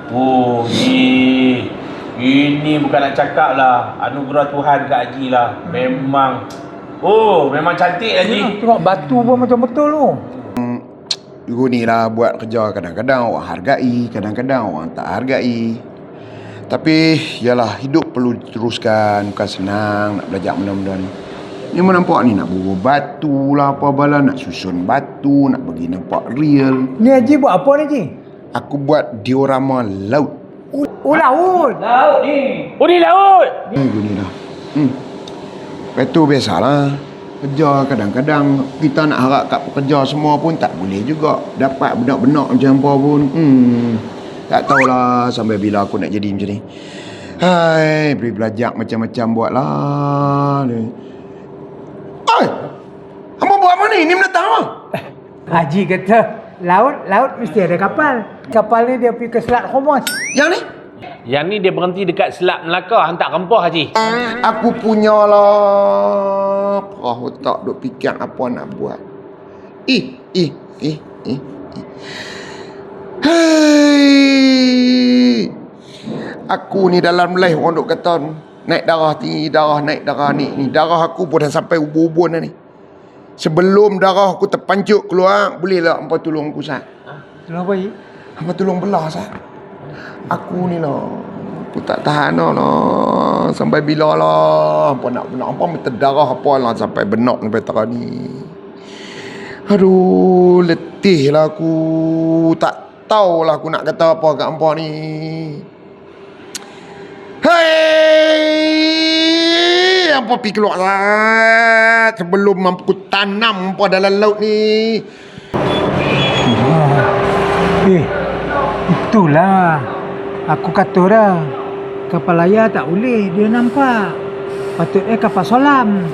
Oh, ini bukan nak cakap lah. Anugerah Tuhan kat Haji lah. Memang cantik Haji. Tengok batu pun macam betul tu. Guru ni lah buat kerja kadang-kadang orang hargai, kadang-kadang orang tak hargai. Tapi yalah, hidup perlu diteruskan. Bukan senang nak belajar benda-benda ni. Ni nampak ni nak buru batu lah apa bala, nak susun batu, nak bagi nampak real. Ni Haji buat apa ni Haji? Aku buat diorama laut. Oh laut. Laut ni. Oh, ni laut. Guru ni lah. Lepas tu biasalah. Kerja kadang-kadang kita nak harap kat pekerja semua pun tak boleh juga. Dapat benak-benak macam apa pun. Tak tahulah sampai bila aku nak jadi macam ni. Hai, beri belajar macam-macam buat lah. Oi! Hamba buat apa ni? Ni mendatang apa? Haji kata laut mesti ada kapal. Kapal ni dia pergi ke Selat Hormuz. Yang ni? Yang ni dia berhenti dekat Selat Melaka hantar rempah Haji. Aku punya lah. Perahu tak duk fikir apa nak buat. Hei. Aku ni dalam live orang duk kata naik darah tinggi, naik darah ni. Darah aku pun dah sampai ubun-ubun dah ni. Sebelum darah aku terpancuk keluar, bolehlah hampa tolong aku sat. Kenapa Haji? Hampa tolong belah sat. Aku ni lah, aku tak tahan lah. Sampai bila lah hampa nak benak, hampa minta darah apa lah sampai benak sampai sekarang ni. Aduh, letih lah aku. Tak tahulah aku nak kata apa kat hampa ni. Hei, hampa pergi keluar lah sebelum aku tanam hampa dalam laut ni. Itulah. Aku kata dah. Kapal layar tak boleh. Dia nampak. Patutnya kapal solam.